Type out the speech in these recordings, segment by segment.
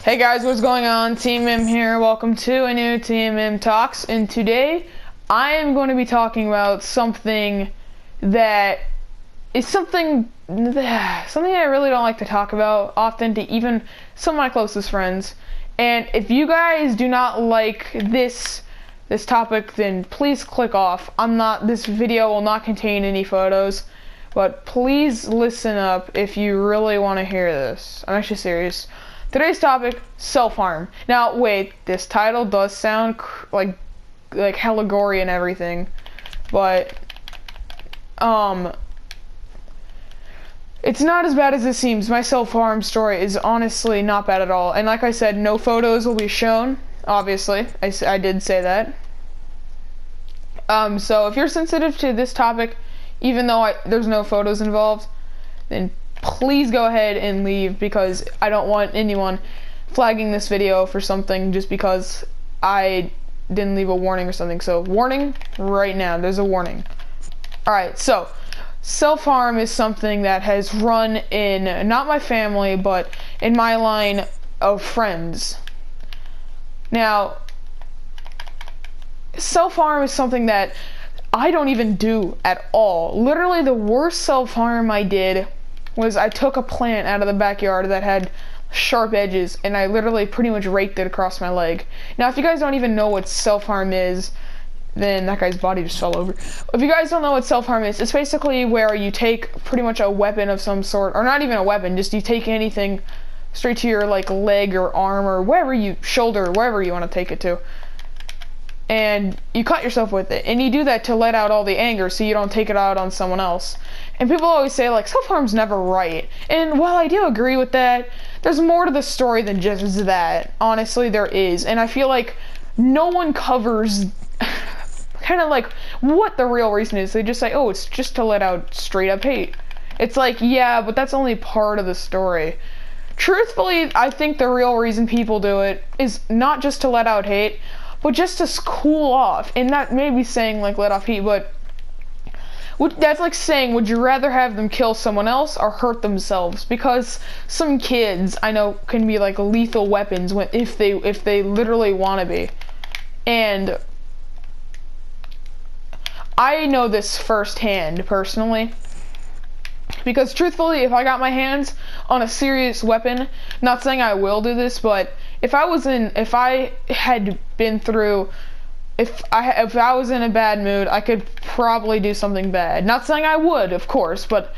Hey guys, what's going on? TMM here. Welcome to a new TMM Talks. And today, I am going to be talking about something that is something I really don't like to talk about often to even some of my closest friends. And if you guys do not like this topic, then please click off. This video will not contain any photos, but please listen up if you really want to hear this. I'm actually serious. Today's topic, self-harm. Now, wait, this title does sound like hella gory and everything, but it's not as bad as it seems. My self-harm story is honestly not bad at all. And like I said, no photos will be shown, obviously. I did say that. So if you're sensitive to this topic, even though there's no photos involved, then please go ahead and leave, because I don't want anyone flagging this video for something just because I didn't leave a warning or something. So warning right now, there's a warning. Alright, so self-harm is something that has run in not my family, but in my line of friends. Now, self-harm is something that I don't even do at all. Literally, the worst self-harm I did was I took a plant out of the backyard that had sharp edges, and I literally pretty much raked it across my leg. Now, if you guys don't even know what self-harm is, then that guy's body just fell over. If you guys don't know what self-harm is, it's basically where you take pretty much a weapon of some sort, or not even a weapon, just you take anything straight to your leg or arm or shoulder, wherever you want to take it to, and you cut yourself with it. And you do that to let out all the anger so you don't take it out on someone else. And people always say, self-harm's never right. And while I do agree with that, there's more to the story than just that. Honestly, there is. And I feel like no one covers what the real reason is. They just say, oh, it's just to let out straight up hate. It's yeah, but that's only part of the story. Truthfully, I think the real reason people do it is not just to let out hate, but just to cool off. And that may be saying let off heat, but that's like saying, would you rather have them kill someone else or hurt themselves? Because some kids I know can be lethal weapons if they literally want to be. And I know this firsthand personally, because truthfully, if I got my hands on a serious weapon, not saying I will do this, but if I was in a bad mood, I could probably do something bad. Not saying I would, of course, but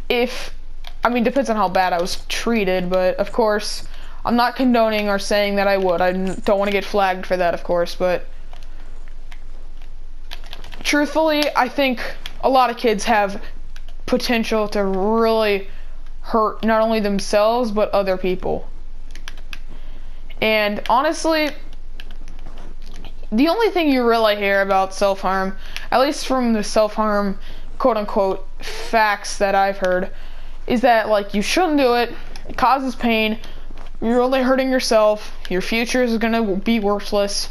depends on how bad I was treated, but of course, I'm not condoning or saying that I would. I don't want to get flagged for that, of course, but truthfully, I think a lot of kids have potential to really hurt not only themselves, but other people. And honestly, the only thing you really hear about self-harm, at least from the self-harm quote-unquote facts that I've heard, is that you shouldn't do it, it causes pain, you're only hurting yourself, your future is gonna be worthless.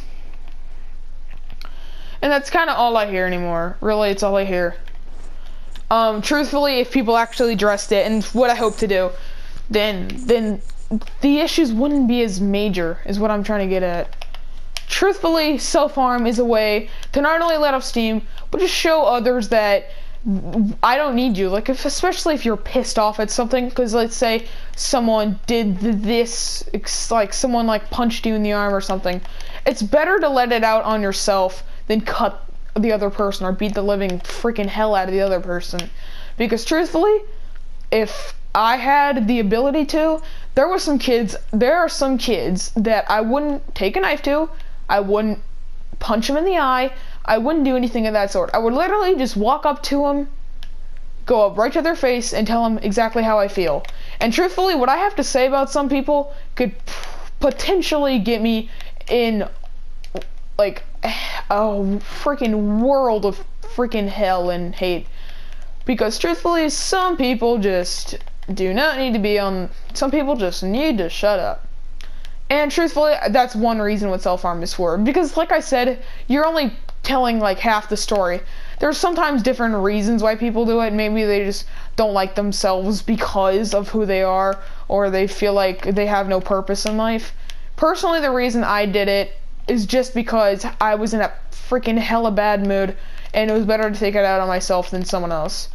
And that's kind of all I hear anymore. Really, it's all I hear. Truthfully, if people actually addressed it, and what I hope to do, then the issues wouldn't be as major, is what I'm trying to get at. Truthfully, self-harm is a way to not only let off steam, but just show others that I don't need you. Especially if you're pissed off at something, because let's say someone did this, someone punched you in the arm or something. It's better to let it out on yourself than cut the other person or beat the living freaking hell out of the other person. Because truthfully, if I had the ability to, there are some kids that I wouldn't take a knife to, I wouldn't punch them in the eye, I wouldn't do anything of that sort. I would literally just walk up to them, go up right to their face, and tell them exactly how I feel. And truthfully, what I have to say about some people could potentially get me in a freaking world of freaking hell and hate. Because truthfully, some people just do not need to be on, some people just need to shut up. And truthfully, that's one reason what self-harm is for. Because like I said, you're only telling like half the story. There's sometimes different reasons why people do it. Maybe they just don't like themselves because of who they are, or they feel like they have no purpose in life. Personally, the reason I did it is just because I was in a freaking hella bad mood, and it was better to take it out on myself than someone else.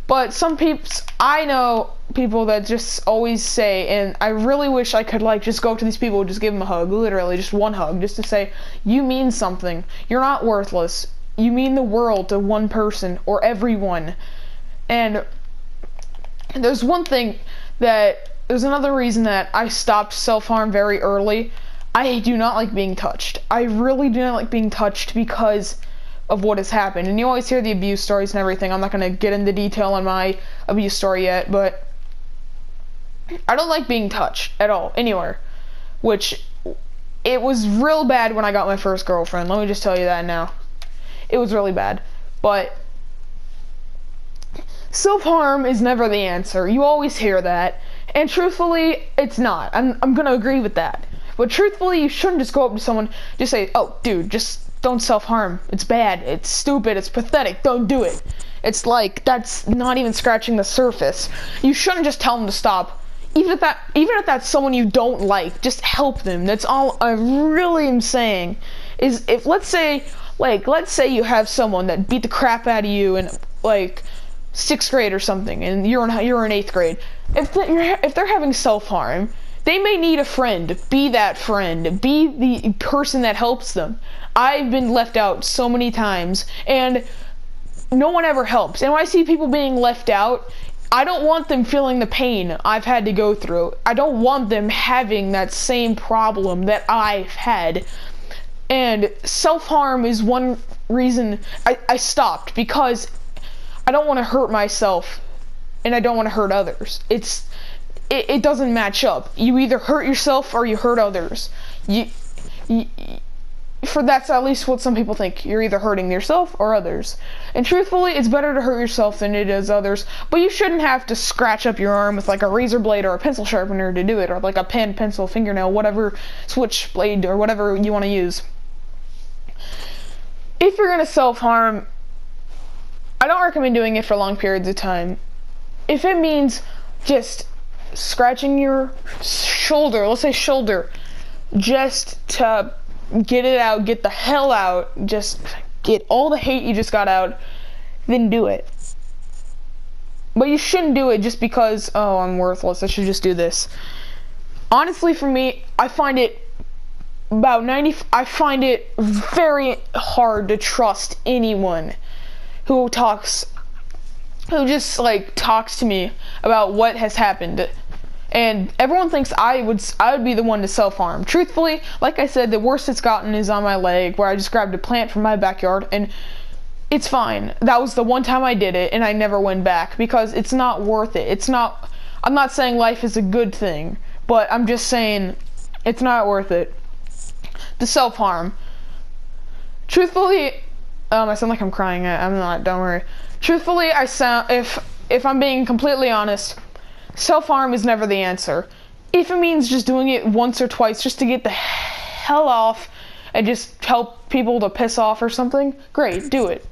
But some peeps, I know people that just always say, and I really wish I could like just go up to these people and just give them a hug, literally just one hug, just to say, you mean something. You're not worthless. You mean the world to one person or everyone. And there's another reason that I stopped self-harm very early. I do not like being touched. I really do not like being touched because of what has happened. And you always hear the abuse stories and everything. I'm not going to get into detail on my abuse story yet, but I don't like being touched at all, anywhere. Which, it was real bad when I got my first girlfriend. Let me just tell you that now. It was really bad. But self-harm is never the answer. You always hear that. And truthfully, it's not. I'm gonna agree with that. But truthfully, you shouldn't just go up to someone, just say, oh, dude, just don't self-harm. It's bad. It's stupid. It's pathetic. Don't do it. It's like, that's not even scratching the surface. You shouldn't just tell them to stop. Even if that's someone you don't like, just help them. That's all I really am saying. Is if, let's say you have someone that beat the crap out of you in, like, 6th grade or something, and you're in 8th grade. If they're having self-harm, they may need a friend. Be that friend. Be the person that helps them. I've been left out so many times, and no one ever helps. And when I see people being left out, I don't want them feeling the pain I've had to go through. I don't want them having that same problem that I've had. And self-harm is one reason I stopped, because I don't want to hurt myself, and I don't want to hurt others. It doesn't match up. You either hurt yourself or you hurt others. That's at least what some people think. You're either hurting yourself or others. And truthfully, it's better to hurt yourself than it is others. But you shouldn't have to scratch up your arm with like a razor blade or a pencil sharpener to do it, or like a pen, pencil, fingernail, whatever, switchblade, or whatever you want to use. If you're gonna self-harm, I don't recommend doing it for long periods of time. If it means just scratching your shoulder, let's say shoulder, just to get it out, get the hell out, just get all the hate you just got out, then do it. But you shouldn't do it just because, oh, I'm worthless, I should just do this. Honestly, for me, I find it very hard to trust anyone who just like talks to me about what has happened. And everyone thinks I would be the one to self-harm. Truthfully, like I said, the worst it's gotten is on my leg, where I just grabbed a plant from my backyard, and it's fine. That was the one time I did it, and I never went back, because it's not worth it. I'm not saying life is a good thing, but I'm just saying it's not worth it. The self-harm. Truthfully, I sound like I'm crying. I'm not, don't worry. Truthfully, if I'm being completely honest, self-harm is never the answer. If it means just doing it once or twice just to get the hell off and just help people to piss off or something, great, do it.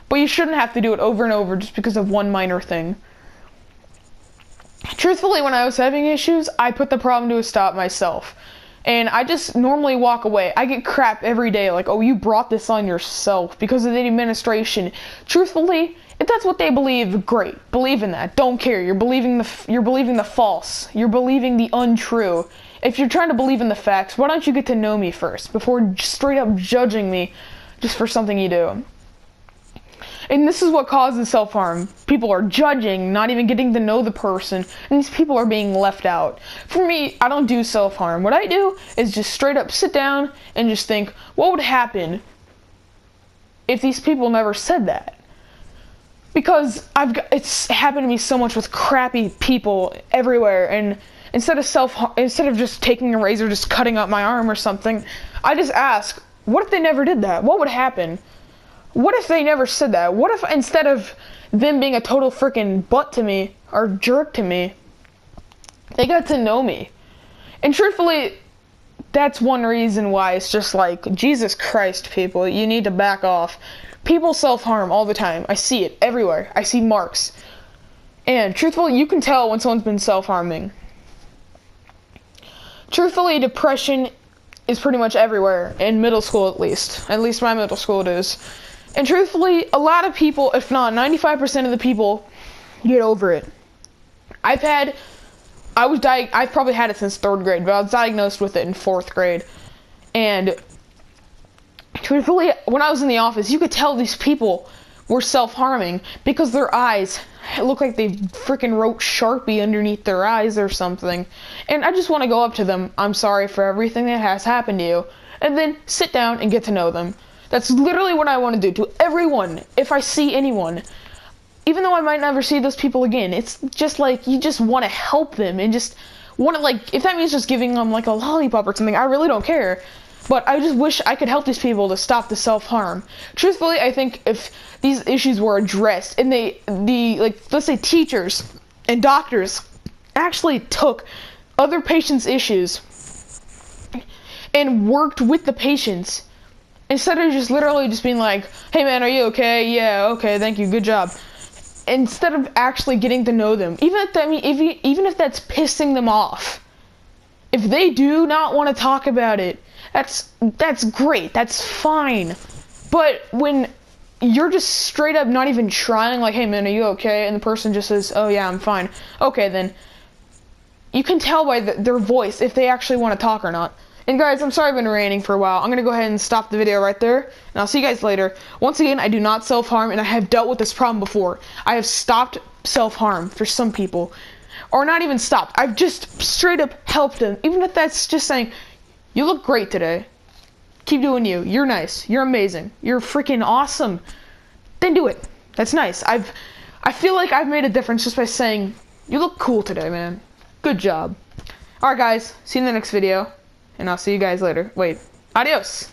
But you shouldn't have to do it over and over just because of one minor thing. Truthfully, when I was having issues, I put the problem to a stop myself. And I just normally walk away. I get crap every day, like, oh, you brought this on yourself because of the administration. Truthfully, if that's what they believe, great. Believe in that. Don't care. You're believing the false. You're believing the untrue. If you're trying to believe in the facts, why don't you get to know me first before straight up judging me just for something you do? And this is what causes self-harm. People are judging, not even getting to know the person, and these people are being left out. For me, I don't do self-harm. What I do is just straight up sit down and just think, what would happen if these people never said that? Because it's happened to me so much with crappy people everywhere, and instead of just taking a razor, just cutting up my arm or something, I just ask, what if they never did that? What would happen? What if they never said that? What if instead of them being a total freaking butt to me, or jerk to me, they got to know me? And truthfully, that's one reason why it's just like, Jesus Christ, people, you need to back off. People self-harm all the time. I see it everywhere. I see marks. And truthfully, you can tell when someone's been self-harming. Truthfully, depression is pretty much everywhere, in middle school at least. At least my middle school it is. And truthfully, a lot of people, if not 95% of the people, get over it. I've probably had it since 3rd grade, but I was diagnosed with it in 4th grade. And truthfully, when I was in the office, you could tell these people were self-harming because their eyes look like they freaking wrote Sharpie underneath their eyes or something. And I just want to go up to them, I'm sorry for everything that has happened to you, and then sit down and get to know them. That's literally what I want to do to everyone, if I see anyone. Even though I might never see those people again, it's just like, you just want to help them and just want to, like, if that means just giving them like a lollipop or something, I really don't care. But I just wish I could help these people to stop the self-harm. Truthfully, I think if these issues were addressed and let's say teachers and doctors actually took other patients' issues and worked with the patients instead of just literally just being like, hey man, are you okay? Yeah, okay, thank you, good job. Instead of actually getting to know them, even if that's pissing them off, if they do not want to talk about it, that's great, that's fine. But when you're just straight up not even trying, like, hey man, are you okay? And the person just says, oh yeah, I'm fine. Okay, then you can tell by their voice if they actually want to talk or not. And guys, I'm sorry I've been ranting for a while. I'm going to go ahead and stop the video right there, and I'll see you guys later. Once again, I do not self-harm, and I have dealt with this problem before. I have stopped self-harm for some people. Or not even stopped. I've just straight up helped them, even if that's just saying, you look great today. Keep doing you. You're nice. You're amazing. You're freaking awesome. Then do it. That's nice. I feel like I've made a difference just by saying, you look cool today, man. Good job. Alright guys, see you in the next video. And I'll see you guys later. Wait. Adios!